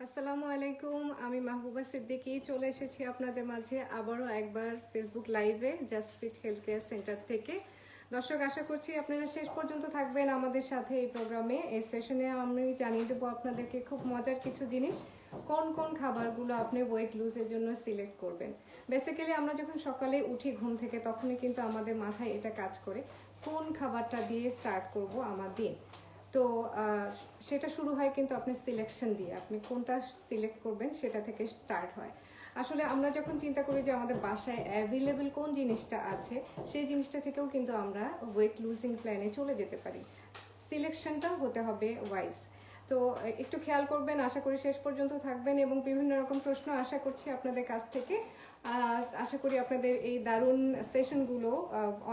আসসালামু আলাইকুম, আমি মাহবুবা সিদ্দিকী চলে এসেছি আপনাদের মাঝে আবারও একবার ফেসবুক লাইভে Just Fit Health Care Centre থেকে। দর্শক, আশা করছি আপনারা শেষ পর্যন্ত থাকবেন আমাদের সাথে এই প্রোগ্রামে। এই সেশনে আমি জানিয়ে দেবো আপনাদেরকে খুব মজার কিছু জিনিস, কোন কোন খাবারগুলো আপনি ওয়েট লুজের জন্য সিলেক্ট করবেন। বেসিক্যালি আমরা যখন সকালে উঠি ঘুম থেকে তখনই কিন্তু আমাদের মাথায় এটা কাজ করে কোন খাবারটা দিয়ে স্টার্ট করব আমার দিন। তো সেটা শুরু হয় কিন্তু আপনি সিলেকশন দিয়ে, আপনি কোনটা সিলেক্ট করবেন সেটা থেকে স্টার্ট হয়। আসলে আমরা যখন চিন্তা করি যে আমাদের বাসায় অ্যাভেলেবেল কোন জিনিসটা আছে, সেই জিনিসটা থেকেও কিন্তু আমরা ওয়েট লুজিং প্ল্যানে চলে যেতে পারি। সিলেকশনটাও হতে হবে ওয়াইজ। তো একটু খেয়াল করবেন, আশা করি শেষ পর্যন্ত থাকবেন এবং বিভিন্ন রকম প্রশ্ন আশা করছি আপনাদের কাছ থেকে। আশা করি আপনাদের এই দারুণ সেশনগুলো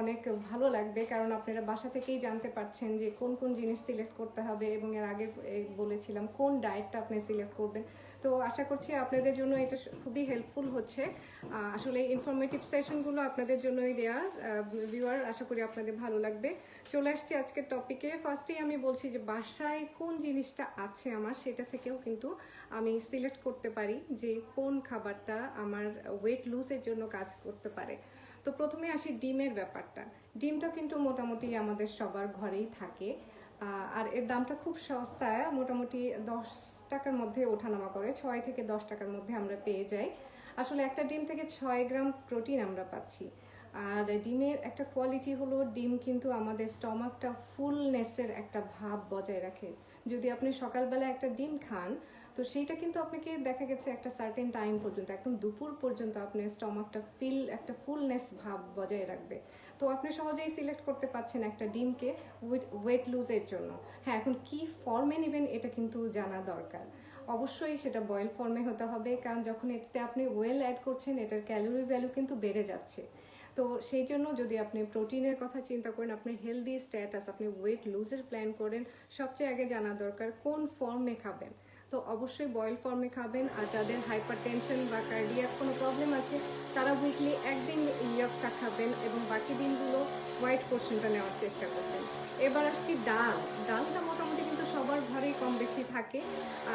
অনেক ভালো লাগবে, কারণ আপনারা বাসা থেকেই জানতে পারছেন যে কোন কোন জিনিস সিলেক্ট করতে হবে এবং এর আগে বলেছিলাম কোন ডায়েটটা আপনি সিলেক্ট করবেন। তো আশা করছি আপনাদের জন্য এটা খুবই হেল্পফুল হচ্ছে। আসলে ইনফরমেটিভ সেশনগুলো আপনাদের জন্যই দেয়া ভিউয়ার, আশা করি আপনাদের ভালো লাগবে। চলে আসছি আজকের টপিকে। ফার্স্টেই আমি বলছি যে বাসায় কোন জিনিসটা আছে আমার, সেটা থেকেও কিন্তু আমি সিলেক্ট করতে পারি যে কোন খাবারটা আমার ওয়েট লুজের জন্য কাজ করতে পারে। তো প্রথমে আসি ডিমের ব্যাপারটা। ডিমটা কিন্তু মোটামুটি আমাদের সবার ঘরেই থাকে, আর এর দামটা খুব সস্তা, মোটামুটি 10 টাকার মধ্যে ওঠানামা করে, 6 থেকে 10 টাকার মধ্যে আমরা পেয়ে যাই। আসলে একটা ডিম থেকে 6 গ্রাম প্রোটিন আমরা পাচ্ছি। আর ডিমের একটা কোয়ালিটি হলো, ডিম কিন্তু আমাদের স্টমাকটা ফুলনেসের একটা ভাব বজায় রাখে। যদি আপনি সকালবেলা একটা ডিম খান, তো সেইটা কিন্তু আপনাকে দেখা গেছে একটা সার্টেন টাইম পর্যন্ত, একদম দুপুর পর্যন্ত আপনার স্টমাকটা একটা ফুলনেস ভাব বজায় রাখবে। তো আপনি সহজেই সিলেক্ট করতে পারছেন একটা ডিমকে ওয়েট লুজের জন্য। হ্যাঁ, এখন কি ফর্মে নেবেন এটা কিন্তু জানা দরকার। অবশ্যই সেটা বয়েল ফর্মে হতে হবে, কারণ যখন এটাতে আপনি ওয়েল অ্যাড করছেন এটার ক্যালোরি ভ্যালু কিন্তু বেড়ে যাচ্ছে। তো সেই জন্য যদি আপনি প্রোটিনের কথা চিন্তা করেন, আপনি হেলদি স্ট্যাটাস, আপনি ওয়েট লুজের প্ল্যান করেন, সবচেয়ে আগে জানা দরকার কোন ফর্মে খাবেন। তো অবশ্যই বয়েল ফর্মে খাবেন। আর যাদের হাইপার টেনশন বা কার্ডিয়াক কোনো প্রবলেম আছে তারা উইকলি একদিন ইয়কটা খাবেন এবং বাকি দিনগুলো হোয়াইট পোর্শনটা নেওয়ার চেষ্টা করবেন। এবার আসছি ডালটা মোটামুটি কিন্তু সবার ঘরেই কম বেশি থাকে।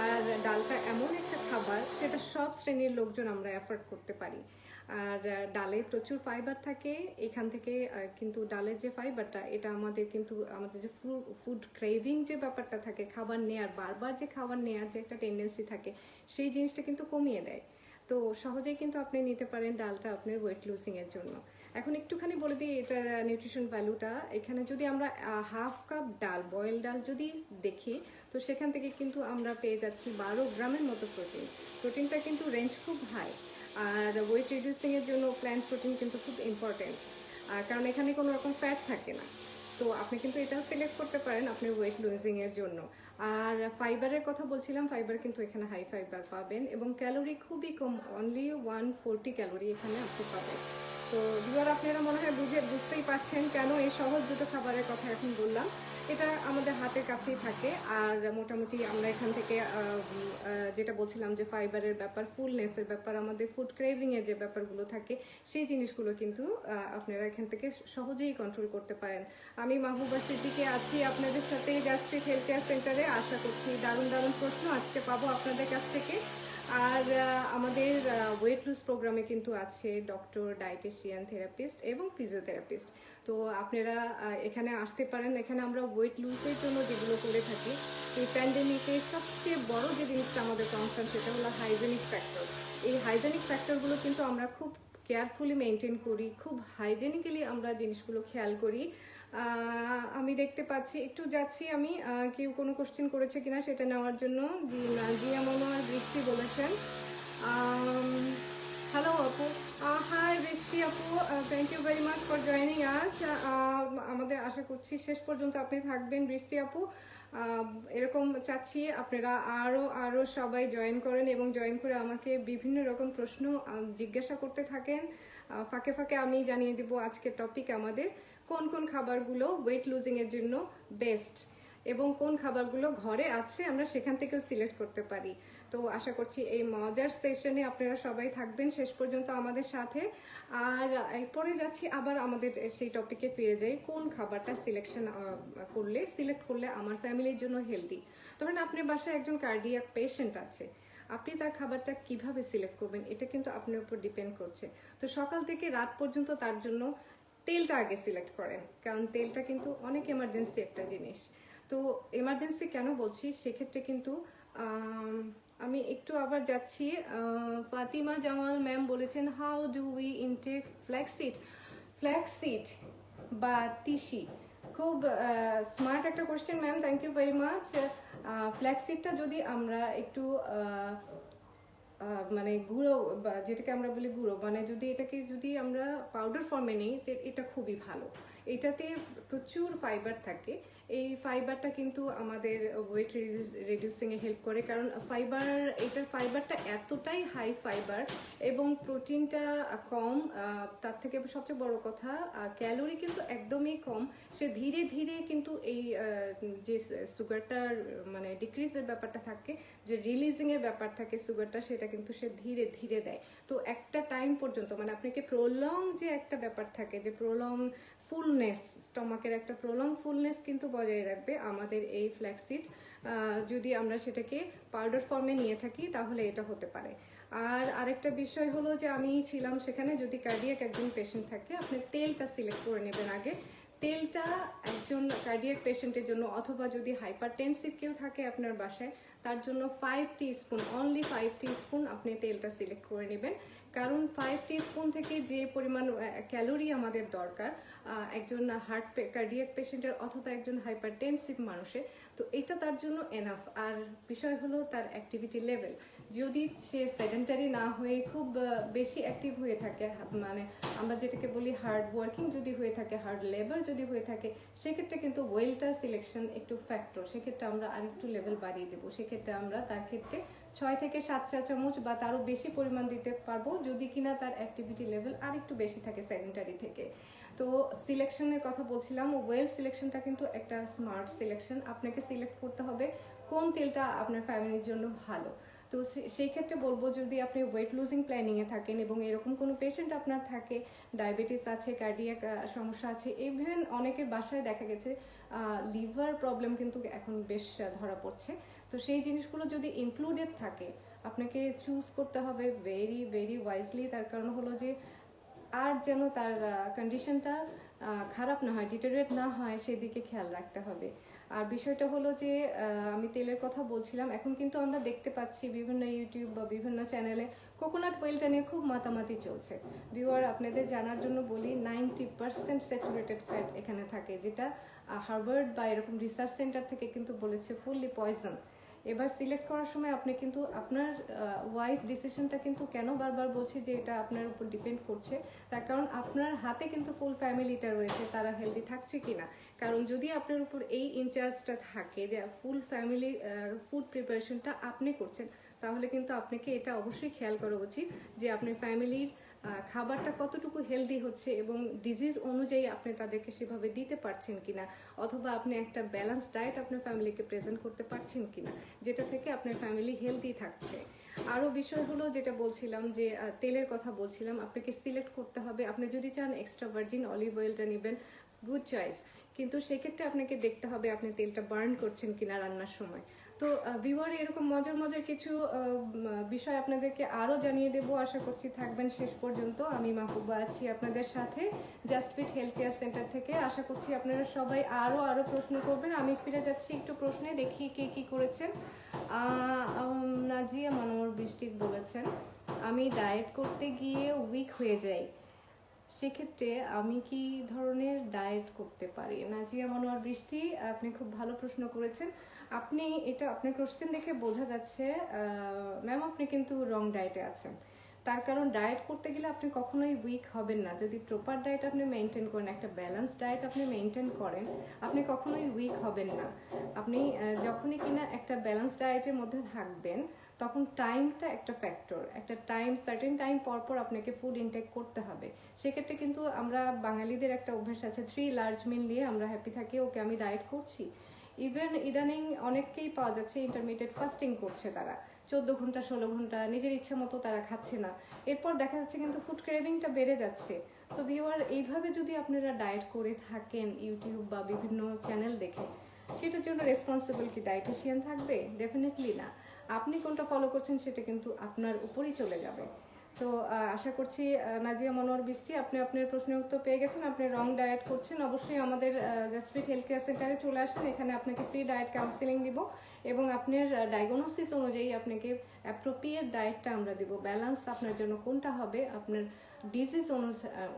আর ডালটা এমন একটা খাবার, সেটা সব শ্রেণীর লোকজন আমরা অ্যাফোর্ড করতে পারি। আর ডালে প্রচুর ফাইবার থাকে, এখান থেকে কিন্তু ডালের যে ফাইবারটা, এটা আমাদের কিন্তু আমাদের যে ফুড ক্রেভিং যে ব্যাপারটা থাকে, খাবার নেয়ার, বারবার যে খাবার নেয়ার যে একটা টেন্ডেন্সি থাকে, সেই জিনিসটা কিন্তু কমিয়ে দেয়। তো সহজেই কিন্তু আপনি নিতে পারেন ডালটা আপনার ওয়েট লুজিংয়ের জন্য। এখন একটুখানি বলে দিই এটার নিউট্রিশন ভ্যালুটা। এখানে যদি আমরা হাফ কাপ ডাল, বয়েল ডাল যদি দেখি, তো সেখান থেকে কিন্তু আমরা পেয়ে যাচ্ছি 12 গ্রামের মতো প্রোটিনটা কিন্তু রেঞ্জ খুব হাই। আর ওয়েট রিডিউসিংয়ের জন্য প্ল্যান্ট প্রোটিন কিন্তু খুব ইম্পর্টেন্ট, কারণ এখানে কোনো রকম ফ্যাট থাকে না। তো আপনি কিন্তু এটাও সিলেক্ট করতে পারেন আপনি ওয়েট লুজিংয়ের জন্য। আর ফাইবারের কথা বলছিলাম, ফাইবার কিন্তু এখানে হাই ফাইবার পাবেন এবং ক্যালোরি খুবই কম, অনলি 140 ক্যালোরি এখানে আপনি পাবেন। তো ভিউয়ার, আপনারা মনে হয় বুঝতেই পারছেন কেন এই সহজ দুটো খাবারের কথা এখন বললাম। এটা আমাদের হাতের কাছেই থাকে। আর মোটামুটি আমরা এখান থেকে যেটা বলছিলাম যে ফাইবারের ব্যাপার, ফুলনেসের ব্যাপার, আমাদের ফুড ক্রেভিংয়ের যে ব্যাপারগুলো থাকে, সেই জিনিসগুলো কিন্তু আপনারা এখান থেকে সহজেই কন্ট্রোল করতে পারেন। আমি মাহবুবা সিদ্দিকী আছি আপনাদের সাথে জাস্ট ফিট হেলথ কেয়ার সেন্টারে। আশা করছি দারুণ দারুণ প্রশ্ন আজকে পাবো আপনাদের কাছ থেকে। আর আমাদের ওয়েট লুজ প্রোগ্রামে কিন্তু আছে ডক্টর, ডায়েটিশিয়ান, থেরাপিস্ট এবং ফিজিওথেরাপিস্ট। তো আপনারা এখানে আসতে পারেন। এখানে আমরা ওয়েট লুজের জন্য যেগুলো করে থাকি, এই প্যান্ডেমিকে সবচেয়ে বড় যে জিনিসটা আমাদের কনসার্ন, সেটা হলো হাইজেনিক ফ্যাক্টর। এই হাইজেনিক ফ্যাক্টরগুলো কিন্তু আমরা খুব কেয়ারফুলি মেনটেন করি, খুব হাইজেনিক্যালি আমরা জিনিসগুলো খেয়াল করি। আমি দেখতে পাচ্ছি, একটু যাচ্ছি আমি, কেউ কোনো কোশ্চেন করেছে কিনা সেটা নেওয়ার জন্য। জিয়া মামা আর বৃষ্টি বলেছেন। হ্যালো আপু, হাই বৃষ্টি আপু, thank you very much for joining us. আমাদের আশা করছি শেষ পর্যন্ত আপনি থাকবেন বৃষ্টি আপু। এরকম চাচ্ছি আপনারা আরও সবাই জয়েন করেন এবং জয়েন করে আমাকে বিভিন্ন রকম প্রশ্ন জিজ্ঞাসা করতে থাকেন। ফাঁকে ফাঁকে আমি জানিয়ে দিব আজকের টপিক আমাদের কোন কোন খাবারগুলো ওয়েট লুজিংয়ের জন্য বেস্ট এবং কোন খাবারগুলো ঘরে আছে আমরা সেখান থেকেও সিলেক্ট করতে পারি। তো আশা করছি এই মজার সেশনে আপনারা সবাই থাকবেন শেষ পর্যন্ত আমাদের সাথে। আর এরপরে যাচ্ছি আবার আমাদের সেই টপিকে ফিরে যাই, কোন খাবারটা সিলেক্ট করলে আমার ফ্যামিলির জন্য হেলদি। ধরেন আপনার বাসায় একজন কার্ডিয়াক পেশেন্ট আছে, আপনি তার খাবারটা কিভাবে সিলেক্ট করবেন এটা কিন্তু আপনার উপর ডিপেন্ড করছে। তো সকাল থেকে রাত পর্যন্ত তার জন্য তেলটা আগে সিলেক্ট করেন, কারণ তেলটা কিন্তু অনেক এমার্জেন্সি একটা জিনিস। তো এমার্জেন্সি কেন বলছি, সেক্ষেত্রে কিন্তু আমি একটু আবার যাচ্ছি। ফাতিমা জামাল ম্যাম বলেছেন, how do we intake flaxseed? Flaxseed বা তিসি, খুব স্মার্ট একটা question ma'am, thank you very much. ফ্ল্যাক্সিডটা যদি আমরা একটু মানে গুঁড়ো, বা যেটাকে আমরা বলি গুঁড়ো, মানে যদি এটাকে যদি আমরা পাউডার ফর্মে নিই, এটা খুবই ভালো। এটাতে প্রচুর ফাইবার থাকে। এই ফাইবারটা কিন্তু আমাদের ওয়েট রিডিউসিংয়ে হেল্প করে, কারণ এটার ফাইবারটা এতটাই হাই ফাইবার এবং প্রোটিনটা কম, তার থেকে সবচেয়ে বড় কথা ক্যালোরি কিন্তু একদমই কম। সে ধীরে ধীরে কিন্তু এই যে সুগারটার মানে ডিক্রিজের ব্যাপারটা থাকে, যে রিলিজিংয়ের ব্যাপার থাকে সুগারটা, সেটা কিন্তু সে ধীরে ধীরে দেয়। তো একটা টাইম পর্যন্ত মানে আপনাকে প্রলং যে একটা ব্যাপার থাকে, যে প্রলং ফুলনেস, স্টমাকের একটা প্রলং ফুলনেস কিন্তু বজায় রাখবে আমাদের এই ফ্ল্যাক্সিড। যদি আমরা সেটাকে পাউডার ফর্মে নিয়ে থাকি তাহলে এটা হতে পারে। আর আরেকটা বিষয় হলো যে আমি ছিলাম সেখানে, যদি কার্ডিয়াক একজন পেশেন্ট থাকে, আপনি তেলটা সিলেক্ট করে নেবেন আগে। তেলটা একজন কার্ডিয়াক পেশেন্টের জন্য, অথবা যদি হাইপারটেনসিভ কেউ থাকে আপনার বাসায়, তার জন্য 5 টিস্পুন, অনলি 5 টিস্পুন আপনি তেলটা সিলেক্ট করে নেবেন। কারণ 5 টিস্পুন থেকে যে পরিমাণ ক্যালোরি আমাদের দরকার একজন কার্ডিয়াক পেশেন্টের অথবা একজন হাইপারটেনসিভ মানুষের, তো এটা তার জন্য এনাফ। আর বিষয় হলো তার অ্যাক্টিভিটি লেভেল। যদি সে সেডেন্টারি না হয়ে খুব বেশি অ্যাক্টিভ হয়ে থাকে, মানে আমরা যেটাকে বলি হার্ড ওয়ার্কিং যদি হয়ে থাকে, হার্ড লেবার যদি হয়ে থাকে, সেক্ষেত্রে কিন্তু ওয়েলটা সিলেকশন একটু ফ্যাক্টর। সেক্ষেত্রে আমরা আরেকটু লেভেল বাড়িয়ে দেবো। সেক্ষেত্রে আমরা তার ক্ষেত্রে 6 থেকে 7 চা চামচ বা তারও বেশি পরিমাণ দিতে পারবো, যদি কিনা তার অ্যাক্টিভিটি লেভেল আরেকটু বেশি থাকে সেডেন্টারি থেকে। তো সিলেকশনের কথা বলছিলাম, ওয়েল সিলেকশনটা কিন্তু একটা স্মার্ট সিলেকশন। আপনাকে সিলেক্ট করতে হবে কোন তেলটা আপনার ফ্যামিলির জন্য ভালো। তো সেই ক্ষেত্রে বলবো, যদি আপনি ওয়েট লুজিং প্ল্যানিংয়ে থাকেন এবং এরকম কোনো পেশেন্ট আপনার থাকে, ডায়াবেটিস আছে, কার্ডিয়াক সমস্যা আছে, ইভেন অনেকের বাসায় দেখা গেছে লিভার প্রবলেম কিন্তু এখন বেশ ধরা পড়ছে, তো সেই জিনিসগুলো যদি ইনক্লুডেড থাকে, আপনাকে চুজ করতে হবে ভেরি ভেরি ওয়াইজলি। তার কারণ হলো যে আর যেন তার কন্ডিশনটা খারাপ না হয়, ডিটেরিয়েট না হয়, সেদিকে খেয়াল রাখতে হবে। আর বিষয়টা হলো যে আমি তেলের কথা বলছিলাম, এখন কিন্তু আমরা দেখতে পাচ্ছি বিভিন্ন ইউটিউব বা বিভিন্ন চ্যানেলে কোকোনাট অয়েলটা নিয়ে খুব মাতামাতি চলছে। ভিউয়ার, আপনাদের জানার জন্য বলি, 90% স্যাচুরেটেড ফ্যাট এখানে থাকে, যেটা হার্ভার্ড বা এরকম রিসার্চ সেন্টার থেকে কিন্তু বলেছে ফুললি পয়জন। এবার সিলেক্ট করার সময় আপনি কিন্তু আপনার ওয়াইজ ডিসিশনটা কিন্তু, কেন বারবার বলছি যে এটা আপনার উপর ডিপেন্ড করছে, তার কারণ আপনার হাতে কিন্তু ফুল ফ্যামিলিটা রয়েছে, তারা হেলদি থাকছে কিনা। কারণ যদি আপনার উপর এই ইনচার্জটা থাকে যে ফুল ফ্যামিলি ফুড প্রিপারেশনটা আপনি করছেন, তাহলে কিন্তু আপনাকে এটা অবশ্যই খেয়াল করা উচিত যে আপনার ফ্যামিলির খাবারটা কতটুকু হেলদি হচ্ছে এবং ডিজিজ অনুযায়ী আপনি তাদেরকে সেভাবে দিতে পারছেন কিনা, অথবা আপনি একটা ব্যালেন্স ডায়েট আপনার ফ্যামিলিকে প্রেজেন্ট করতে পারছেন কিনা, যেটা থেকে আপনার ফ্যামিলি হেলদি থাকছে। আরও বিষয় হলো যেটা বলছিলাম, যে তেলের কথা বলছিলাম, আপনাকে সিলেক্ট করতে হবে। আপনি যদি চান এক্সট্রা ভার্জিন অলিভ অয়েলটা নেবেন, গুড চয়েস, কিন্তু সেক্ষেত্রে আপনাকে দেখতে হবে আপনি তেলটা বার্ন করছেন কিনা রান্নার সময়। তো ভিউয়ারে এরকম মজার মজার কিছু বিষয় আপনাদেরকে আরও জানিয়ে দেবো, আশা করছি থাকবেন শেষ পর্যন্ত। আমি মাহবুবা আছি আপনাদের সাথে Just Fit Health Care Centre থেকে। আশা করছি আপনারা সবাই আরও প্রশ্ন করবেন। আমি ফিরে যাচ্ছি একটু প্রশ্নে, দেখি কে কী করেছেন। নাজিয়া মনোহর বৃষ্টি বলেছেন, আমি ডায়েট করতে গিয়ে উইক হয়ে যাই, সেক্ষেত্রে আমি কি ধরনের ডায়েট করতে পারি? নাজিয়া মনোয়ার বৃষ্টি, আপনি খুব ভালো প্রশ্ন করেছেন। আপনি এটা আপনার কোশ্চেন দেখে বোঝা যাচ্ছে ম্যাম আপনি কিন্তু রং ডায়েটে আছেন। তার কারণ ডায়েট করতে গেলে আপনি কখনোই উইক হবেন না। যদি প্রপার ডায়েট আপনি মেনটেন করেন, একটা ব্যালেন্স ডায়েট আপনি মেনটেন করেন, আপনি কখনোই উইক হবেন না। আপনি যখনই কিনা একটা ব্যালেন্স ডায়েটের মধ্যে থাকবেন, তখন টাইমটা একটা ফ্যাক্টর। একটা টাইম, সার্টেন টাইম পর পর আপনাকে ফুড ইনটেক করতে হবে। সেক্ষেত্রে কিন্তু আমরা বাঙালিদের একটা অভ্যাস আছে, 3 লার্জ মিল নিয়ে আমরা হ্যাপি থাকি, ওকে আমি ডায়েট করছি। ইভেন ইদানিং অনেককেই পাওয়া যাচ্ছে ইন্টারমিডিয়েট ফাস্টিং করছে, তারা 14 ঘন্টা 16 ঘন্টা নিজের ইচ্ছা মতো তারা খাচ্ছে না, এরপর দেখা যাচ্ছে কিন্তু ফুড ক্রেভিংটা বেড়ে যাচ্ছে। সো ভিউয়ার, এইভাবে যদি আপনারা ডায়েট করে থাকেন ইউটিউব বা বিভিন্ন চ্যানেল দেখে, সেটার জন্য রেসপন্সিবল কি ডায়েটিশিয়ান থাকবে? ডেফিনেটলি না। আপনি কোনটা ফলো করছেন সেটা কিন্তু আপনার উপরই চলে যাবে। তো আশা করছি নাজিয়া মনোয়ার বৃষ্টি, আপনি আপনার প্রশ্নের উত্তর পেয়ে গেছেন। আপনি রং ডায়েট করছেন, অবশ্যই আমাদের জাস্টফিট হেলথ কেয়ার সেন্টারে চলে আসেন। এখানে আপনাকে ফ্রি ডায়েট কাউন্সিলিং দিব এবং আপনার ডায়াগনোসিস অনুযায়ী আপনাকে অ্যাপ্রোপ্রিয়েট ডায়েটটা আমরা দিব। ব্যালেন্স আপনার জন্য কোনটা হবে আপনার ডিজিজ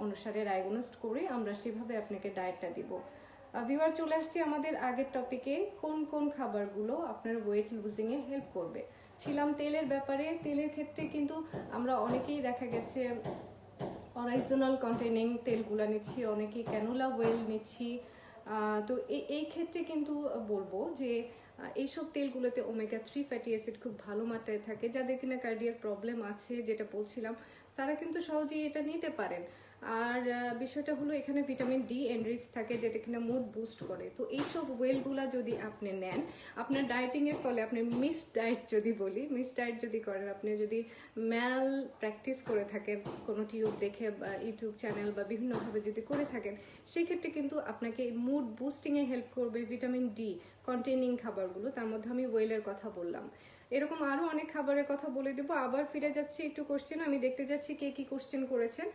অনুসারে ডায়াগনোস করে আমরা সেভাবে আপনাকে ডায়েটটা দিব। ভিউয়ার, চলে আসছি আমাদের আগের টপিকে, কোন কোন খাবারগুলো আপনার ওয়েট লুজিংয়ে হেল্প করবে। ছিলাম তেলের ব্যাপারে। তেলের ক্ষেত্রে কিন্তু আমরা অনেকেই দেখা গেছে অরাইজনাল কন্টেনিং তেলগুলো নিচ্ছি, অনেকেই ক্যানোলা ওয়েল নিচ্ছি। তো এই ক্ষেত্রে কিন্তু বলবো যে এইসব তেলগুলোতে ওমেগা 3 ফ্যাটি অ্যাসিড খুব ভালো মাত্রায় থাকে। যাদের কিনা কার্ডিয়াক প্রবলেম আছে, যেটা বলছিলাম, তারা কিন্তু সহজেই এটা নিতে পারেন। আর বিষয়টা হলো এখানে ভিটামিন ডি এনরিচ থাকে, যেটা কিনা মুড বুস্ট করে। তো এইসব ওয়েলগুলা যদি আপনি নেন আপনার ডায়েটিংয়ের ফলে, আপনি মিস ডায়েট যদি বলি, মিস ডায়েট যদি করেন, আপনি যদি ম্যাল প্র্যাকটিস করে থাকেন কোনো টিউব দেখে বা ইউটিউব চ্যানেল বা বিভিন্নভাবে যদি করে থাকেন, সেই ক্ষেত্রে কিন্তু আপনাকে মুড বুস্টিংয়ে হেল্প করবে ভিটামিন ডি কন্টেনিং খাবারগুলো। তার মধ্যে আমি ওয়েলের কথা বললাম, এরকম আরও অনেক খাবারের কথা বলে দেবো। আবার ফিরে যাচ্ছি একটু কোশ্চেন, আমি দেখতে যাচ্ছি কে কি কোশ্চেন করেছেন।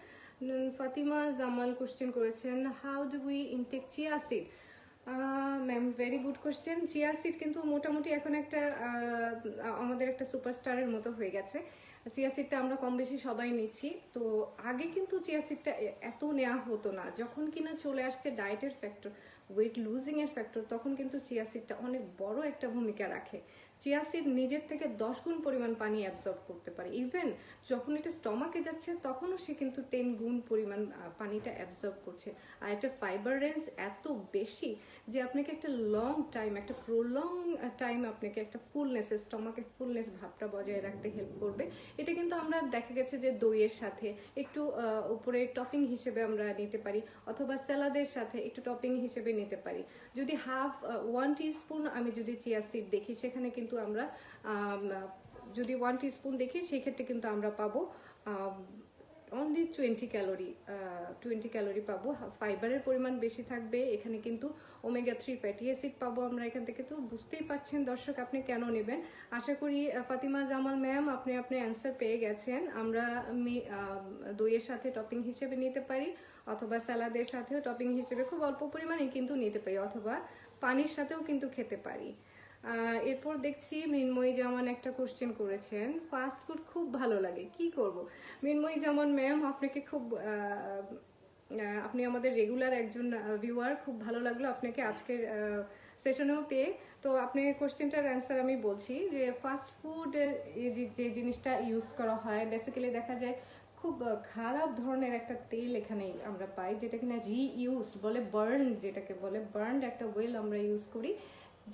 ফাতিমা জামাল কোশ্চেন করেছেন, how do we intake chia seed. Ma'am, very good question. Chia seed কিন্তু মোটামুটি এখন একটা আমাদের একটা সুপারস্টারের মতো হয়ে গেছে। চিয়া সিডটা আমরা কম বেশি সবাই নিচ্ছি। তো আগে কিন্তু চিয়া সিডটা এত নেওয়া হতো না, যখন কিনা চলে আসছে ডায়েটের ফ্যাক্টর, ওয়েট লুজিংয়ের ফ্যাক্টর, তখন কিন্তু চিয়া সিডটা অনেক বড় একটা ভূমিকা রাখে। চিয়া সিড নিজের থেকে 10 গুণ পরিমাণ পানি অ্যাবজর্ব করতে পারে। ইভেন যখন এটা স্টমাকে যাচ্ছে তখনও সে কিন্তু 10 গুণ পরিমাণ পানিটা অ্যাবজর্ব করছে। আর এটা ফাইবার রেঞ্জ এত বেশি যে আপনাকে একটা লং টাইম, একটা প্রলং টাইম আপনাকে একটা ফুলনেসের, স্টমাকের ফুলনেস ভাবটা বজায় রাখতে হেল্প করবে। এটা কিন্তু আমরা দেখা গেছে যে দইয়ের সাথে একটু উপরে টপিং হিসেবে আমরা নিতে পারি, অথবা স্যালাদের সাথে একটু টপিং হিসেবে নিতে পারি। যদি 1 টিস্পুন আমি যদি চিয়া সিড দেখি, সেখানে কিন্তু আমরা যদি 1 টিস্পুন দেখি, সেক্ষেত্রে কিন্তু আমরা পাবো অনলি 20 ক্যালোরি পাবো। ফাইবারের পরিমাণ বেশি থাকবে এখানে, কিন্তু ওমেগা 3 ফ্যাটি অ্যাসিড পাবো আমরা এখান থেকে। তো বুঝতেই পাচ্ছেন দর্শক আপনি কেন নেবেন। আশা করি ফাতিমা জামাল ম্যাম আপনি অ্যান্সার পেয়ে গেছেন। আমরা দইয়ের সাথে টপিং হিসেবে নিতে পারি, অথবা স্যালাদের সাথেও টপিং হিসেবে খুব অল্প পরিমাণে কিন্তু নিতে পারি, অথবা পানির সাথেও কিন্তু খেতে পারি। এরপর দেখছি মৃন্ময়ী জামান একটা কোশ্চেন করেছেন, ফাস্ট ফুড খুব ভালো লাগে, কি করব। মৃন্ময়ী জামান ম্যাম, আপনাকে খুব আপনি আমাদের রেগুলার একজন ভিউয়ার, খুব ভালো লাগলো আপনাকে আজকের সেশনেও পেয়ে। তো আপনার কোশ্চেনটার অ্যান্সার আমি বলছি যে ফাস্ট ফুড যে জিনিসটা ইউজ করা হয়, বেসিক্যালি দেখা যায় খুব খারাপ ধরনের একটা তেল এখানেই আমরা পাই, যেটা কিনা রিইউজড বলে, বার্ন, যেটাকে বলে বার্ন একটা ওয়েল আমরা ইউজ করি,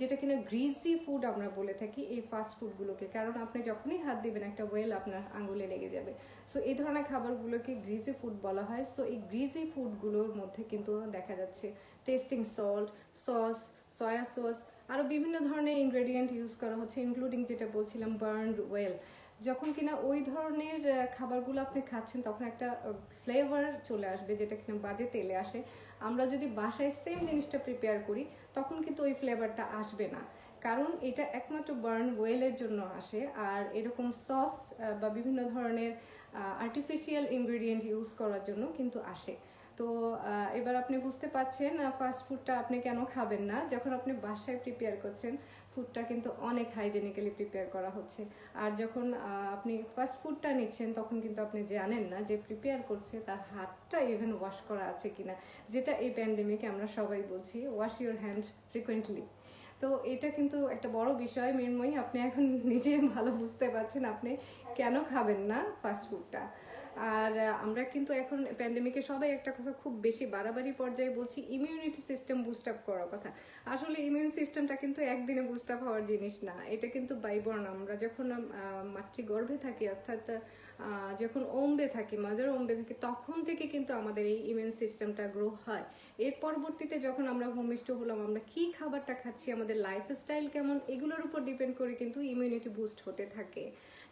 যেটা কিনা গ্রিজি ফুড আমরা বলে থাকি এই ফাস্ট ফুডগুলোকে। কারণ আপনি যখনই হাত দিবেন একটা ওয়েল আপনার আঙুলে লেগে যাবে। সো এই ধরনের খাবারগুলোকে গ্রিজি ফুড বলা হয়। সো এই গ্রিজি ফুডগুলোর মধ্যে কিন্তু দেখা যাচ্ছে testing salt, sauce, soya sauce, আরও বিভিন্ন ধরনের ইনগ্রেডিয়েন্ট ইউজ করা হচ্ছে, ইনক্লুডিং যেটা বলছিলাম বার্নড ওয়েল। যখন কিনা ওই ধরনের খাবারগুলো আপনি খাচ্ছেন, তখন একটা ফ্লেভার চলে আসবে যেটা কিনা বাজে তেলে আসে। আমরা যদি বাসায় সেম জিনিসটা প্রিপেয়ার করি, তখন কিন্তু ওই ফ্লেভারটা আসবে না, কারণ এটা একমাত্র বার্ন ওয়েলের জন্য আসে। আর এরকম সস বা বিভিন্ন ধরনের আর্টিফিশিয়াল ইনগ্রেডিয়েন্ট ইউজ করার জন্য কিন্তু আসে। তো এবার আপনি বুঝতে পারছেন ফাস্ট ফুডটা আপনি কেন খাবেন না। যখন আপনি বাসায় প্রিপেয়ার করছেন, ফুডটা কিন্তু অনেক হাইজেনিক্যালি প্রিপেয়ার করা হচ্ছে। আর যখন আপনি ফাস্ট ফুডটা নিচ্ছেন, তখন কিন্তু আপনি জানেন না যে প্রিপেয়ার করছে তার হাতটা ইভেন ওয়াশ করা আছে কিনা, যেটা এই প্যান্ডেমিকে আমরা সবাই বলছি ওয়াশ ইউর হ্যান্ড ফ্রিকোয়েন্টলি। তো এটা কিন্তু একটা বড় বিষয়। মৃন্ময়ী, আপনি এখন নিজে ভালো বুঝতে পারছেন আপনি কেন খাবেন না ফাস্ট ফুডটা। আর আমরা কিন্তু এখন প্যান্ডেমিকে সবাই একটা কথা খুব বেশি বাড়াবাড়ি পর্যায়ে বলছি, ইমিউনিটি সিস্টেম বুস্ট আপ করার কথা। আসলে ইমিউন সিস্টেমটা কিন্তু একদিনে বুস্ট আপ হওয়ার জিনিস না, এটা কিন্তু বাইবর্ন। আমরা যখন মাতৃগর্ভে থাকি, অর্থাৎ যখন ওম্বে থাকি, মাদার ওম্বে থাকি, তখন থেকে কিন্তু আমাদের এই ইমিউন সিস্টেমটা গ্রো হয়। এর পরবর্তীতে যখন আমরা ভূমিষ্ঠ হলাম, আমরা কি খাবারটা খাচ্ছি, আমাদের লাইফস্টাইল কেমন, এগুলোর উপর ডিপেন্ড করে কিন্তু ইমিউনিটি বুস্ট হতে থাকে।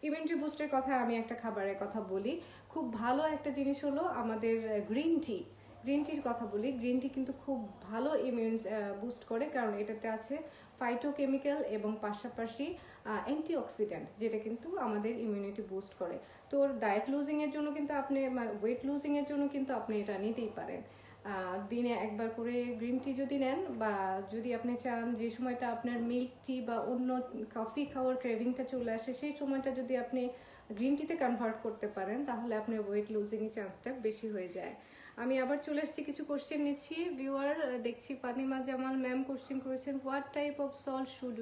ইমিউনিটি বুস্টের কথা আমি একটা খাবারের কথা বলি, খুব ভালো একটা জিনিস হলো আমাদের গ্রিন টি। গ্রিন টির কথা বলি, গ্রিন টি কিন্তু খুব ভালো ইমিউন বুস্ট করে, কারণ এটাতে আছে ফাইটোকেমিক্যাল এবং পাশাপাশি অ্যান্টিঅক্সিডেন্ট, যেটা কিন্তু আমাদের ইমিউনিটি বুস্ট করে। তো ডায়েট লুজিংয়ের জন্য কিন্তু আপনি, ওয়েট লুজিংয়ের জন্য কিন্তু আপনি এটা নিতেই পারেন। দিনে একবার করে গ্রিন টি যদি নেন, বা যদি আপনি চান যে সময়টা আপনার মিল্ক টি বা অন্য কফি খাওয়ার ক্রেভিংটা চলে আসে, সেই সময়টা যদি আপনি গ্রিন টিতে কনভার্ট করতে পারেন, তাহলে আপনার ওয়েট লুজিংয়ের চান্সটা বেশি হয়ে যায়। আমি আবার চলে আসছি, কিছু কোশ্চেন নিচ্ছি। ভিউয়ার দেখছি ফাতিমা জামাল ম্যাম কোশ্চেন করেছেন, what type of salt should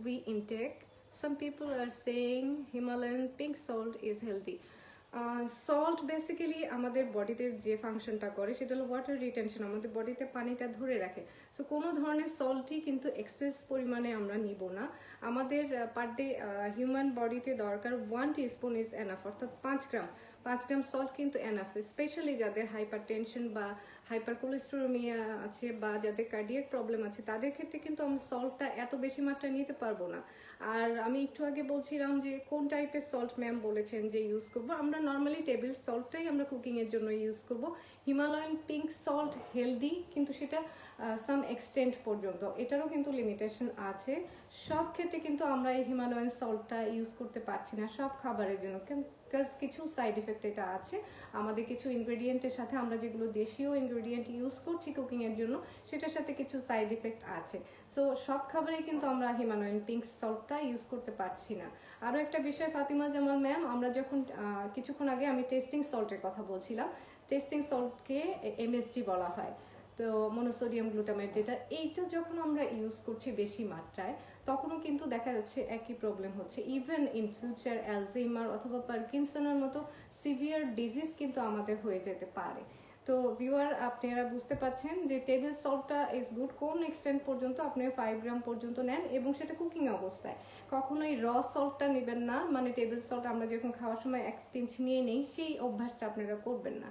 we intake? Some people are saying Himalayan pink salt is healthy. Salt basically আমাদের বডিতে যে ফাংশনটা করে সেটা হলো ওয়াটার রিটেনশন, আমাদের বডিতে পানিটা ধরে রাখে। সো কোনো ধরনের সল্টই কিন্তু এক্সেস পরিমাণে আমরা নিব না। আমাদের পার ডে হিউম্যান বডিতে দরকার 1 টিস্পুন ইজ এনাফ, অর্থাৎ 5 গ্রাম সল্ট কিন্তু এনাফ। স্পেশালি যাদের হাইপার টেনশন বা হাইপার কোলেস্টেরোমিয়া আছে বা যাদের কার্ডিয়াক প্রবলেম আছে, তাদের ক্ষেত্রে কিন্তু আমরা সল্টটা এত বেশি মাত্রায় নিতে পারবো না। আর আমি একটু আগে বলছিলাম যে কোন টাইপের সল্ট ম্যাম বলেছেন যে ইউজ করবো, আমরা নর্মালি টেবিল সল্টটাই আমরা কুকিংয়ের জন্য ইউজ করব। হিমালয়ান পিঙ্ক সল্ট হেলদি, কিন্তু সেটা সাম এক্সটেন্ট পর্যন্ত, এটারও কিন্তু লিমিটেশন আছে। সব ক্ষেত্রে কিন্তু আমরা এই হিমালয়ান সল্টটা ইউজ করতে পারছি না সব খাবারের জন্য, বিকজ কিছু সাইড এফেক্ট এটা আছে। আমাদের কিছু ইনগ্রেডিয়েন্টের সাথে, আমরা যেগুলো দেশীয় ইনগ্রেডিয়েন্ট ইউজ করছি কুকিংয়ের জন্য, সেটার সাথে কিছু সাইড এফেক্ট আছে। সো সব খাবারেই কিন্তু আমরা হিমালয়ান পিঙ্ক সল্টটা ইউজ করতে পারছি না। আরও একটা বিষয় ফাতিমা জামাল ম্যাম, আমরা যখন কিছুক্ষণ আগে আমি টেস্টিং সল্টের কথা বলছিলাম, টেস্টিং সল্টকে এমএসজি বলা হয়, তো মনোসোডিয়াম গ্লুটামেট, যেটা এইটা যখন আমরা ইউজ করছি বেশি মাত্রায়, তখনও কিন্তু দেখা যাচ্ছে একই প্রবলেম হচ্ছে। ইভেন ইন ফিউচার অ্যালজাইমার অথবা পার্কিনসনের মতো সিভিয়ার ডিজিজ কিন্তু আমাদের হয়ে যেতে পারে। তো ভিউয়ার, আপনারা বুঝতে পারছেন যে টেবিল সল্টটা ইজ গুড কোন এক্সটেন্ট পর্যন্ত আপনি 5 গ্রাম পর্যন্ত নেন, এবং সেটা কুকিং অবস্থায়। কখনোই র সল্টটা নেবেন না, মানে টেবিল সল্ট আমরা যখন খাওয়ার সময় 1 পিঞ্চ নিয়ে নেই, সেই অভ্যাসটা আপনারা করবেন না।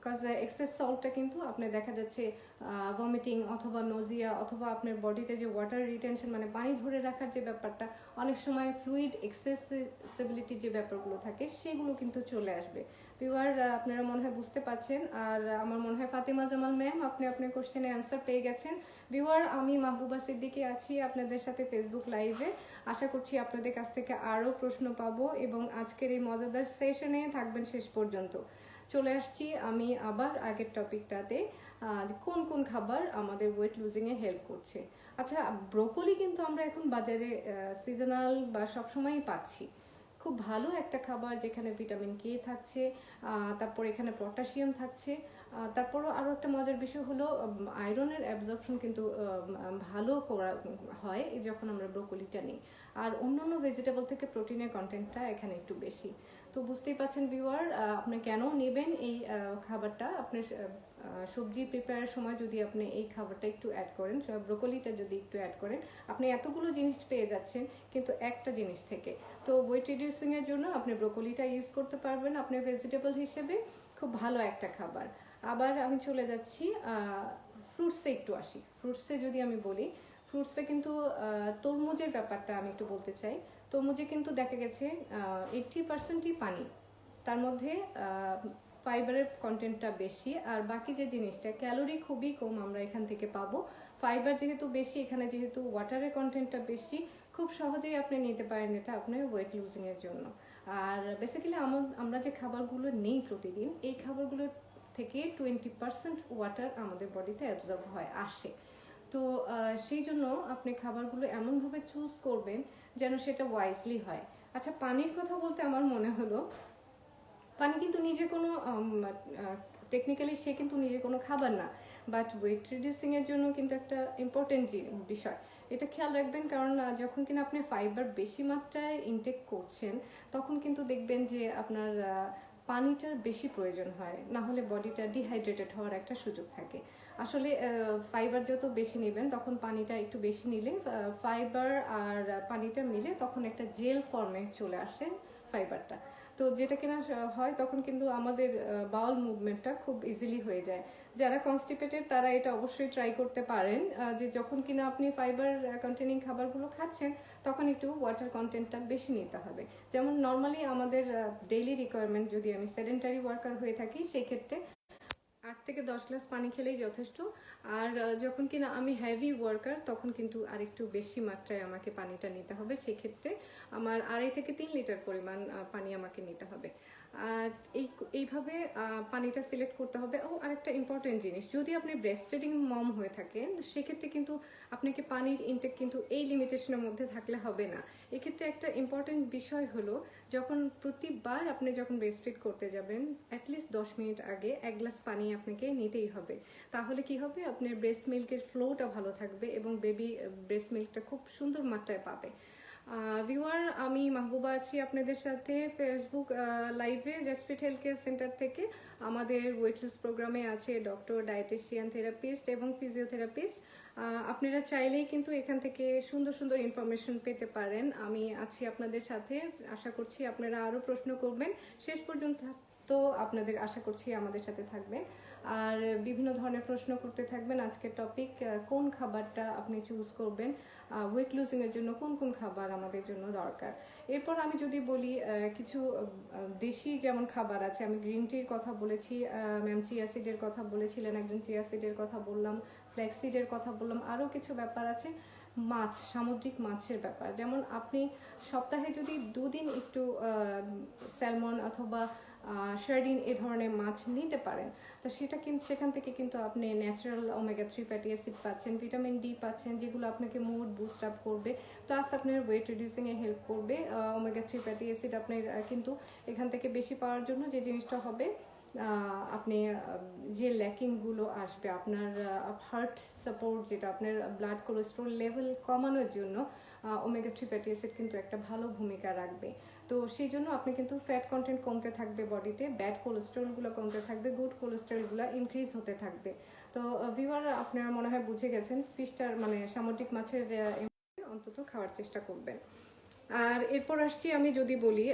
বিকজ এক্সেস সল্টটা কিন্তু আপনার দেখা যাচ্ছে ভমিটিং অথবা নোজিয়া, অথবা আপনার বডিতে যে ওয়াটার রিটেনশন মানে পানি ধরে রাখার যে ব্যাপারটা, অনেক সময় ফ্লুইড এক্সেসিবিলিটির যে ব্যাপারগুলো থাকে, সেগুলো কিন্তু চলে আসবে। ভিউয়ার, আপনারা মনে হয় বুঝতে পারছেন। আর আমার মনে হয় ফাতিমা জামাল ম্যাম, আপনি আপনার কোশ্চেনে অ্যান্সার পেয়ে গেছেন। ভিউয়ার, আমি মাহবুবা সিদ্দিকী আছি আপনাদের সাথে ফেসবুক লাইভে। আশা করছি আপনাদের কাছ থেকে আরও প্রশ্ন পাবো, এবং আজকের এই মজাদার সেশনে থাকবেন শেষ পর্যন্ত। চলে আসছি আমি আবার আগের টপিকটাতে, কোন কোন খাবার আমাদের ওয়েট লুজিংয়ে হেল্প করছে। আচ্ছা, ব্রোকলি কিন্তু আমরা এখন বাজারে সিজনাল বা সবসময়ই পাচ্ছি। খুব ভালো একটা খাবার, যেখানে ভিটামিন কে থাকছে, তারপর এখানে পটাশিয়াম থাকছে। তারপরও আরও একটা মজার বিষয় হলো আয়রনের অ্যাবজর্পশন কিন্তু ভালো করা হয় যখন আমরা ব্রোকলিটা নিই। আর অন্যান্য ভেজিটেবল থেকে প্রোটিনের কন্টেন্টটা এখানে একটু বেশি। তো বুঝতেই পাচ্ছেন ভিউয়ার, আপনি কেন নেবেন এই খাবারটা। আপনার সবজি প্রিপেয়ারের সময় যদি আপনি এই খাবারটা একটু অ্যাড করেন, ব্রোকলিটা যদি একটু অ্যাড করেন, আপনি এতগুলো জিনিস পেয়ে যাচ্ছেন কিন্তু একটা জিনিস থেকে। তো ওয়েট রিডিউসিংয়ের জন্য আপনি ব্রোকলিটা ইউজ করতে পারবেন আপনার ভেজিটেবল হিসেবে, খুব ভালো একটা খাবার। আবার আমি চলে যাচ্ছি ফ্রুটসে একটু আসি। ফ্রুটসে যদি আমি বলি, ফ্রুটসে কিন্তু তরমুজের ব্যাপারটা আমি একটু বলতে চাই। তরমুজে কিন্তু দেখা গেছে 80%ই পানি, তার মধ্যে ফাইবারের কন্টেন্টটা বেশি, আর বাকি যে জিনিসটা ক্যালোরি খুবই কম আমরা এখান থেকে পাবো। ফাইবার যেহেতু বেশি, এখানে যেহেতু ওয়াটারের কন্টেন্টটা বেশি, খুব সহজেই আপনি নিতে পারেন এটা আপনার ওয়েট লুজিংয়ের জন্য। আর বেসিক্যালি আমরা যে খাবারগুলো নেই প্রতিদিন, এই খাবারগুলোর থেকে 20% ওয়াটার আমাদের বডিতে অ্যাবজর্ব হয় আসে। তো সেই জন্য আপনি খাবারগুলো এমনভাবে চুজ করবেন যেন সেটা ওয়াইজলি হয়। আচ্ছা, পানির কথা বলতে আমার মনে হলো, পানি কিন্তু নিজে কোনো টেকনিক্যালি সে কিন্তু নিজে কোনো খাবার না, বাট ওয়েট রিডিউসিংয়ের জন্য কিন্তু একটা ইম্পর্টেন্ট বিষয়। এটা খেয়াল রাখবেন, কারণ যখন কিনা আপনি ফাইবার বেশি মাত্রায় ইনটেক করছেন, তখন কিন্তু দেখবেন যে আপনার পানিটার বেশি প্রয়োজন হয়, না হলে বডিটা ডিহাইড্রেটেড হওয়ার একটা সুযোগ থাকে। আসলে ফাইবার যত বেশি নেবেন, তখন পানিটা একটু বেশি নিলে ফাইবার আর পানিটা মিলে তখন একটা জেল ফর্মে চলে আসে ফাইবারটা। তো যেটা কিনা হয়, তখন কিন্তু আমাদের বাউল মুভমেন্টটা খুব ইজিলি হয়ে যায়। যারা কনস্টিপেটেড তারা এটা অবশ্যই ট্রাই করতে পারেন, যে যখন কিনা আপনি ফাইবার কন্টেনিং খাবারগুলো খাচ্ছেন, তখন একটু ওয়াটার কন্টেন্টটা বেশি নিতে হবে। যেমন নর্মালি আমাদের ডেইলি রিকোয়ারমেন্ট, যদি আমি সেডেন্টারি ওয়ার্কার হয়ে থাকি, সেই ক্ষেত্রে 8 থেকে 10 গ্লাস পানি খেলেই যথেষ্ট। আর যখন কিনা আমি হেভি ওয়ার্কার তখন কিন্তু আরেকটু বেশি মাত্রায় আমাকে পানিটা নিতে হবে, সেক্ষেত্রে আমার 2.5 থেকে 3 লিটার পরিমাণ পানি আমাকে নিতে হবে। আর এইভাবে পানিটা সিলেক্ট করতে হবে। ও আরেকটা ইম্পর্টেন্ট জিনিস, যদি আপনি ব্রেস্ট ফিডিং মম হয়ে থাকেন সেক্ষেত্রে কিন্তু আপনাকে পানির ইনটেক কিন্তু এই লিমিটেশনের মধ্যে থাকলে হবে না। এক্ষেত্রে একটা ইম্পর্টেন্ট বিষয় হলো, যখন প্রতিবার আপনি যখন ব্রেস্ট ফিড করতে যাবেন অ্যাটলিস্ট 10 মিনিট আগে 1 গ্লাস পানি আপনাকে নিতেই হবে। তাহলে কি হবে, আপনার ব্রেস্ট মিল্কের ফ্লোটা ভালো থাকবে এবং বেবি ব্রেস্ট মিল্কটা খুব সুন্দর মাত্রায় পাবে। ভিউয়ার, আমি মাহবুবা আছি আপনাদের সাথে ফেসবুক লাইভে জাস্টফিট হেলথ কেয়ার সেন্টার থেকে। আমাদের ওয়েট লুজ প্রোগ্রামে আছে ডক্টর, ডায়েটিশিয়ান, থেরাপিস্ট এবং ফিজিওথেরাপিস্ট। আপনারা চাইলেই কিন্তু এখান থেকে সুন্দর সুন্দর ইনফরমেশন পেতে পারেন। আমি আছি আপনাদের সাথে, আশা করছি আপনারা আরও প্রশ্ন করবেন শেষ পর্যন্ত, তো আপনাদের আশা করছি আমাদের সাথে থাকবেন আর বিভিন্ন ধরনের প্রশ্ন করতে থাকবেন। আজকের টপিক, কোন খাবারটা আপনি চুজ করবেন, ওয়েট লুজিং এর জন্য কোন কোন খাবার আমাদের জন্য দরকার। এরপর আমি যদি বলি কিছু দেশি যেমন খাবার আছে, আমি গ্রিন টির কথা বলেছি, ম্যাম চিয়া সিডের কথা বলেছিলেন, একজন চিয়া সিডের কথা বললাম, ফ্ল্যাক্স সিডের কথা বললাম, আরও কিছু ব্যাপার আছে। মাছ, সামুদ্রিক মাছের ব্যাপার, যেমন আপনি সপ্তাহে যদি 2 দিন একটু স্যালমন অথবা শার্ডিন এ ধরনের মাছ নিতে পারেন, তো সেটা কিন্তু সেখান থেকে কিন্তু আপনি ন্যাচারাল ওমেগা 3 ফ্যাটি অ্যাসিড পাচ্ছেন, ভিটামিন ডি পাচ্ছেন, যেগুলো আপনাকে মুড বুস্ট আপ করবে, প্লাস আপনার ওয়েট রিডিউসিংয়ে হেল্প করবে। ওমেগা 3 ফ্যাটি অ্যাসিড আপনার কিন্তু এখান থেকে বেশি পাওয়ার জন্য যে জিনিসটা হবে, আপনি যে ল্যাকিংগুলো আসবে আপনার হার্ট সাপোর্ট, যেটা আপনার ব্লাড কোলেস্ট্রল লেভেল কমানোর জন্য ওমেগা 3 ফ্যাটি অ্যাসিড কিন্তু একটা ভালো ভূমিকা রাখবে। তো সেই জন্য আপনি কিন্তু ফ্যাট কন্টেন্ট কমতে থাকবে বডিতে, ব্যাড কোলেস্ট্রলগুলো কমতে থাকবে, গুড কোলেস্ট্রলগুলো ইনক্রিজ হতে থাকবে। তো ভিউয়ার, আপনারা মনে হয় বুঝে গেছেন, ফিশটার মানে সামুদ্রিক মাছের অন্তত খাওয়ার চেষ্টা করবেন। আর এরপর আসছি, আমি যদি বলি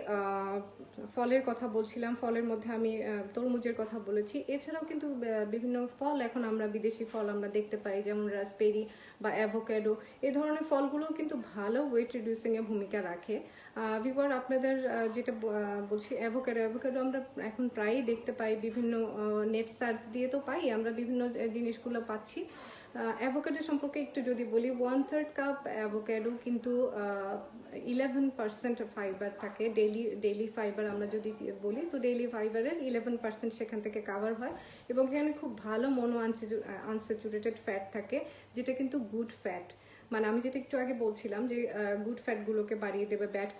ফলের কথা বলছিলাম, ফলের মধ্যে আমি তরমুজের কথা বলেছি, এছাড়াও কিন্তু বিভিন্ন ফল এখন আমরা বিদেশি ফল আমরা দেখতে পাই, যেমন রাসবেরি বা অ্যাভোক্যাডো, এই ধরনের ফলগুলোও কিন্তু ভালো ওয়েট রিডিউসিংয়ে ভূমিকা রাখে। ভিউয়ার, আপনাদের যেটা বলছি অ্যাভোক্যাডো আমরা এখন প্রায়ই দেখতে পাই, বিভিন্ন নেট সার্চ দিয়ে তো পাই আমরা, বিভিন্ন জিনিসগুলো পাচ্ছি। অ্যাভোক্যাডো সম্পর্কে একটু যদি বলি, 1/3 কাপ অ্যাভোক্যাডো কিন্তু 11% ফাইবার থাকে, ডেইলি ফাইবার আমরা যদি বলি, তো ডেইলি ফাইবারের 11% সেখান থেকে কাভার হয় এবং এখানে খুব ভালো মনো আনস্যাচুরেটেড ফ্যাট থাকে, যেটা কিন্তু গুড ফ্যাট। মানে আমি যেটা একটু আগে বলছিলাম যে গুড ফ্যাটগুলোকে বাড়িয়ে দেবে, ব্যাড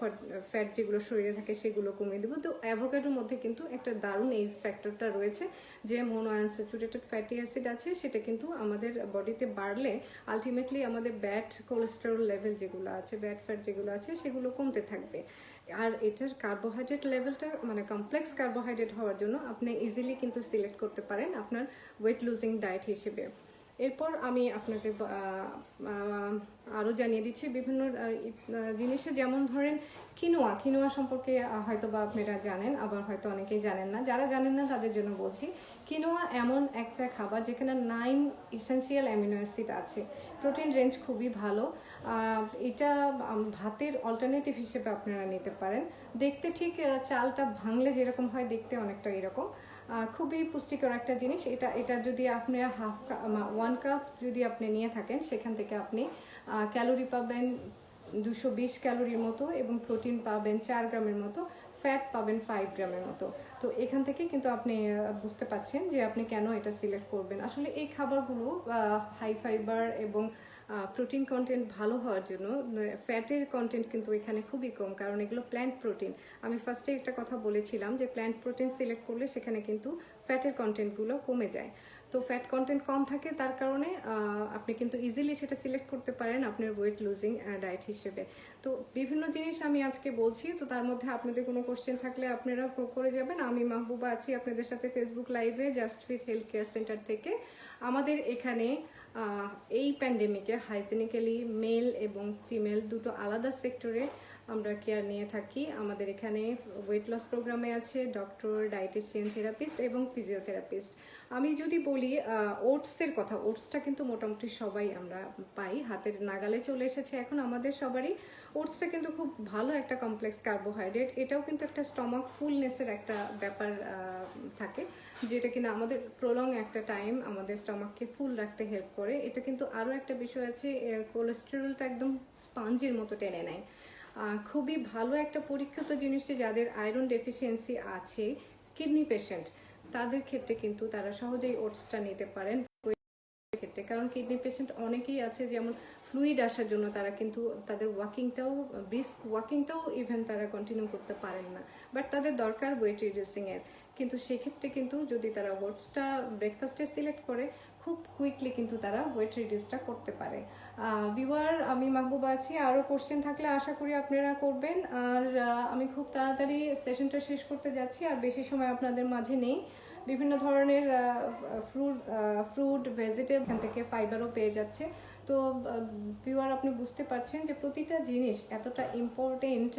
ফ্যাট যেগুলো শরীরে থাকে সেগুলো কমিয়ে দেবে। তো অ্যাভোক্যাডোর মধ্যে কিন্তু একটা দারুণ এই ফ্যাক্টরটা রয়েছে যে মোনো আনস্যাচুরেটেড ফ্যাটি অ্যাসিড আছে, সেটা কিন্তু আমাদের বডিতে বাড়লে আলটিমেটলি আমাদের ব্যাড কোলেস্টেরল লেভেল যেগুলো আছে, ব্যাড ফ্যাট যেগুলো আছে, সেগুলো কমতে থাকবে। আর এটার কার্বোহাইড্রেট লেভেলটা মানে কমপ্লেক্স কার্বোহাইড্রেট হওয়ার জন্য আপনি ইজিলি কিন্তু সিলেক্ট করতে পারেন আপনার ওয়েট লুজিং ডায়েট হিসেবে। এরপর আমি আপনাদের আরও জানিয়ে দিচ্ছি বিভিন্ন জিনিসে, যেমন ধরেন কিনোয়া সম্পর্কে হয়তো বা আপনারা জানেন, আবার হয়তো অনেকেই জানেন না। যারা জানেন না তাদের জন্য বলছি, কিনোয়া এমন একটা খাবার যেখানে 9 ইসেনশিয়াল অ্যামিনো অ্যাসিড আছে, প্রোটিন রেঞ্জ খুবই ভালো। এটা ভাতের অল্টারনেটিভ হিসেবে আপনারা নিতে পারেন। দেখতে ঠিক চালটা ভাঙলে যেরকম হয় দেখতে অনেকটা এরকম, খুবই পুষ্টিকর একটা জিনিস। এটা যদি আপনি 1 কাপ যদি আপনি নিয়ে থাকেন, সেখান থেকে আপনি ক্যালোরি পাবেন 220 ক্যালোরির মতো এবং প্রোটিন পাবেন 4 গ্রামের মতো, ফ্যাট পাবেন 5 গ্রামের মতো। তো এখান থেকে কিন্তু আপনি বুঝতে পাচ্ছেন যে আপনি কেন এটা সিলেক্ট করবেন। আসলে এই খাবারগুলো হাই ফাইবার এবং প্রোটিন কন্টেন্ট ভালো হওয়ার জন্য, ফ্যাটের কন্টেন্ট কিন্তু এখানে খুবই কম, কারণ এগুলো প্ল্যান্ট প্রোটিন। আমি ফার্স্টে একটা কথা বলেছিলাম যে প্ল্যান্ট প্রোটিন সিলেক্ট করলে সেখানে কিন্তু ফ্যাটের কন্টেন্টগুলো কমে যায়। তো ফ্যাট কন্টেন্ট কম থাকে, তার কারণে আপনি কিন্তু ইজিলি সেটা সিলেক্ট করতে পারেন আপনার ওয়েট লুজিং ডায়েট হিসেবে। তো বিভিন্ন জিনিস আমি আজকে বলছি, তো তার মধ্যে আপনাদের কোনো কোশ্চেন থাকলে আপনারা করে যাবেন। আমি মাহবুবা আছি আপনাদের সাথে ফেসবুক লাইভে জাস্টফিট হেলথ কেয়ার সেন্টার থেকে। আমাদের এখানে এই প্যান্ডেমিকে হাইজেনিক্যালি মেল এবং ফিমেল দুটো আলাদা সেক্টরে আমরা কেয়ার নিয়ে থাকি। আমাদের এখানে ওয়েট লস প্রোগ্রামে আছে ডক্টর, ডায়েটিশিয়ান, থেরাপিস্ট এবং ফিজিওথেরাপিস্ট। আমি যদি বলি ওটসের কথা, ওটসটা কিন্তু মোটামুটি সবাই আমরা পাই, হাতের নাগালে চলে এসেছে এখন আমাদের সবারই। ওটসটা কিন্তু খুব ভালো একটা কমপ্লেক্স কার্বোহাইড্রেট, এটাও কিন্তু একটা স্টমাক ফুলনেসের একটা ব্যাপার থাকে, যেটা কিনা আমাদের প্রলং একটা টাইম আমাদের স্টমাককে ফুল রাখতে হেল্প করে। এটা কিন্তু আরও একটা বিষয় আছে, কোলেস্টেরলটা একদম স্পঞ্জের মতো টেনে নেয়। খুবই ভালো একটা পরীক্ষিত জিনিস, যাদের আয়রন ডেফিসিয়েন্সি আছে, কিডনি পেশেন্ট, তাদের ক্ষেত্রে কিন্তু তারা সহজেই ওটসটা নিতে পারেন ক্ষেত্রে। কারণ কিডনি পেশেন্ট অনেকেই আছে যেমন ফ্লুইড আসার জন্য তারা কিন্তু তাদের ওয়াকিংটাও, ব্রিস্ক ওয়াকিংটাও ইভেন তারা কন্টিনিউ করতে পারেন না, বাট তাদের দরকার ওয়েট রিডিউসিংয়ের। কিন্তু সেক্ষেত্রে কিন্তু যদি তারা ওটসটা ব্রেকফাস্টে সিলেক্ট করে, খুব কুইকলি কিন্তু তারা ওয়েট রিডিউসটা করতে পারে। ভিউয়ার, আমি মাহবুবা আছি। আরও কোশ্চেন থাকলে আশা করি আপনারা করবেন। আর আমি খুব তাড়াতাড়ি সেশনটা শেষ করতে যাচ্ছি, আর বেশি সময় আপনাদের মাঝে নেই। বিভিন্ন ধরনের ফ্রুট, ভেজিটেবল, এখান থেকে ফাইবারও পেয়ে যাচ্ছে। তো ভিউয়ার, আপনি বুঝতে পারছেন যে প্রতিটা জিনিস এতটা ইম্পর্টেন্ট,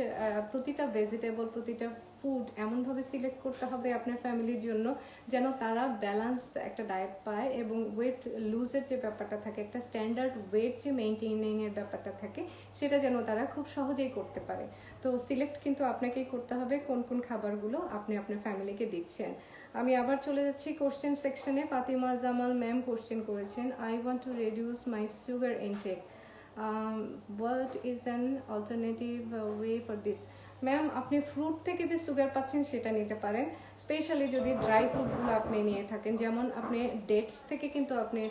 প্রতিটা ভেজিটেবল, প্রতিটা ফুড এমনভাবে সিলেক্ট করতে হবে আপনার ফ্যামিলির জন্য যেন তারা ব্যালেন্স একটা ডায়েট পায়, এবং ওয়েট লুজের যে ব্যাপারটা থাকে, একটা স্ট্যান্ডার্ড ওয়েট যে মেনটেনিংয়ের ব্যাপারটা থাকে, সেটা যেন তারা খুব সহজেই করতে পারে। তো সিলেক্ট কিন্তু আপনাকেই করতে হবে কোন কোন খাবারগুলো আপনি আপনার ফ্যামিলিকে দিচ্ছেন। আমি আবার চলে যাচ্ছি কোশ্চেন সেকশনে। ফাতিমা জামাল ম্যাম কোশ্চেন করেছেন, I want to reduce my sugar intake, what is an alternative way for this? Ma'am, আপনি ফ্রুট থেকে যে সুগার পাচ্ছেন সেটা নিতে পারেন, স্পেশালি যদি ড্রাই ফ্রুটগুলো আপনি নিয়ে থাকেন। যেমন আপনি ডেটস থেকে কিন্তু আপনি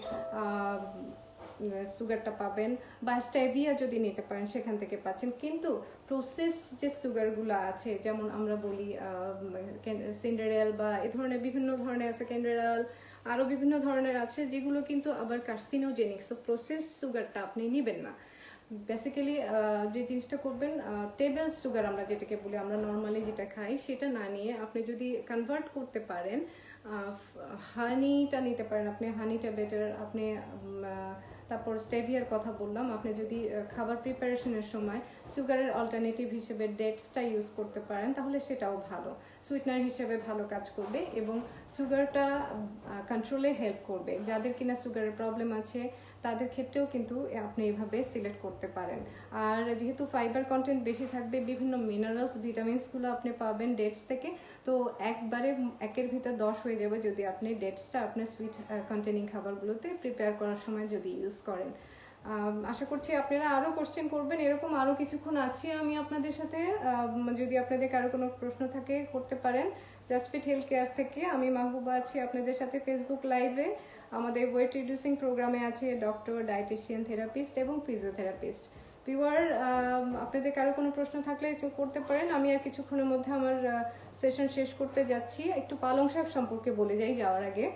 সুগারটা পাবেন, বা স্টেভিয়া যদি নিতে পারেন সেখান থেকে পাচ্ছেন। কিন্তু প্রসেস যে সুগারগুলো আছে, যেমন আমরা বলি সিন্ডারেল বা এ ধরনের বিভিন্ন ধরনের আছে, ক্যান্ডারাল, আরও বিভিন্ন ধরনের আছে, যেগুলো কিন্তু আবার কার্সিনোজেনিক। সো প্রসেস সুগারটা আপনি নেবেন না। বেসিক্যালি যে জিনিসটা করবেন, টেবিল সুগার আমরা যেটাকে বলি, আমরা নর্মালি যেটা খাই সেটা না নিয়ে আপনি যদি কনভার্ট করতে পারেন, হানিটা নিতে পারেন। আপনি হানিটা বেটার। আপনি তারপর স্টেভিয়ার কথা বললাম, আপনি যদি খাবার প্রিপারেশনের সময় সুগারের অল্টারনেটিভ হিসেবে ডেটসটা ইউজ করতে পারেন, তাহলে সেটাও ভালো, সুইটনার হিসেবে ভালো কাজ করবে এবং সুগারটা কন্ট্রোলে হেল্প করবে। যাদের কিনা সুগারের প্রবলেম আছে তাদের ক্ষেত্রেও কিন্তু আপনি এইভাবে সিলেক্ট করতে পারেন। আর যেহেতু ফাইবার কন্টেন্ট বেশি থাকবে, বিভিন্ন মিনারেলস, ভিটামিনসগুলো আপনি পাবেন ডেটস থেকে, তো একবারে একের ভিতর 10 হয়ে যাবে যদি আপনি ডেটসটা আপনার সুইট কন্টেনিং খাবারগুলোতে প্রিপেয়ার করার সময় যদি ইউজ করেন। আশা করছি আপনারা আরও কোশ্চেন করবেন, এরকম আরও কিছুক্ষণ আছি আমি আপনাদের সাথে। যদি আপনাদের কারো কোনো প্রশ্ন থাকে করতে পারেন। জাস্ট ফিট হেলথ কেয়ার থেকে আমি মাহবুবা আছি আপনাদের সাথে ফেসবুক লাইভে। আমাদের ওয়েট রিডিউসিং প্রোগ্রামে আছে ডক্টর, ডায়েটিশিয়ান, থেরাপিস্ট এবং ফিজিওথেরাপিস্ট। ভিউয়ার, আপনাদের কারো কোনো প্রশ্ন থাকলে করতে পারেন। আমি আর কিছুক্ষণের মধ্যে আমার সেশন শেষ করতে যাচ্ছি। একটু পালং শাক সম্পর্কে বলে যাই যাওয়ার আগে।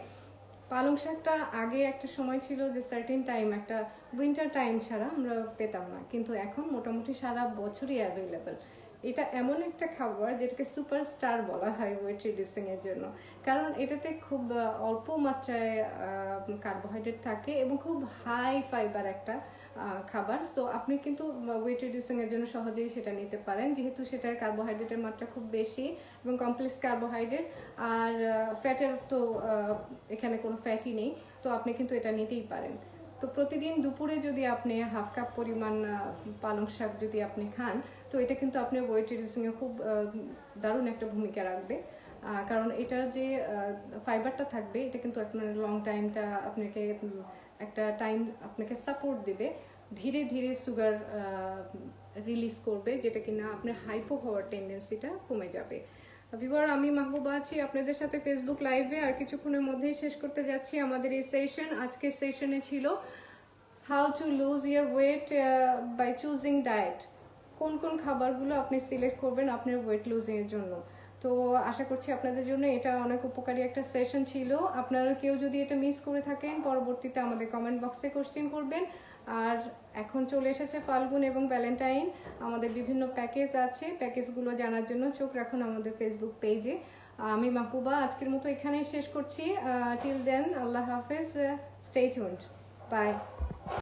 পালং শাকটা আগে একটা সময় ছিল যে সার্টেন টাইম, একটা উইন্টার টাইম ছাড়া আমরা পেতাম না, কিন্তু এখন মোটামুটি সারা বছরই অ্যাভেলেবেল। এটা এমন একটা খাবার যেটাকে সুপারস্টার বলা হয় ওয়েট রিডিউসিং এর জন্য, কারণ এটাতে খুব অল্প মাত্রায় কার্বোহাইড্রেট থাকে এবং খুব হাই ফাইবার একটা খাবার। সো আপনি কিন্তু ওয়েট রিডিউসিং এর জন্য সহজেই সেটা নিতে পারেন, যেহেতু সেটার কার্বোহাইড্রেটের মাত্রা খুব বেশি এবং কমপ্লেক্স কার্বোহাইড্রেট, আর ফ্যাটের তো এখানে কোনো ফ্যাটই নেই, তো আপনি কিন্তু এটা নিতেই পারেন। তো প্রতিদিন দুপুরে যদি আপনি হাফ কাপ পরিমাণ পালং শাক যদি আপনি খান, তো এটা কিন্তু আপনার ওয়েট রিডিউসিংয়ে খুব দারুণ একটা ভূমিকা রাখবে, কারণ এটা যে ফাইবারটা থাকবে এটা কিন্তু আপনার লং টাইমটা আপনাকে একটা টাইম আপনাকে সাপোর্ট দেবে, ধীরে ধীরে সুগার রিলিজ করবে, যেটা কিনা আপনার হাইপো হওয়ার টেন্ডেন্সিটা কমে যাবে। ভিউয়ার, আমি মাহবুবা আছি আপনাদের সাথে ফেসবুক লাইভে, আর কিছুক্ষণের মধ্যেই শেষ করতে যাচ্ছি আমাদের এই সেশন। আজকের সেশনে ছিল how to lose your weight by choosing diet, কোন কোন খাবারগুলো আপনি সিলেক্ট করবেন আপনার ওয়েট লুজিংয়ের জন্য। তো আশা করছি আপনাদের জন্য এটা অনেক উপকারী একটা সেশন ছিল। আপনারা কেউ যদি এটা মিস করে থাকেন, পরবর্তীতে আমাদের কমেন্ট বক্সে কোশ্চেন করবেন। আর এখন চলে এসেছে ফাল্গুন এবং ভ্যালেন্টাইন, আমাদের বিভিন্ন প্যাকেজ আছে, প্যাকেজগুলো জানার জন্য চোখ রাখুন আমাদের ফেসবুক পেজে। আমি মাহবুবা আজকের মতো এখানেই শেষ করছি। টিল দেন, আল্লাহ হাফেজ, স্টে টিউনড, বাই।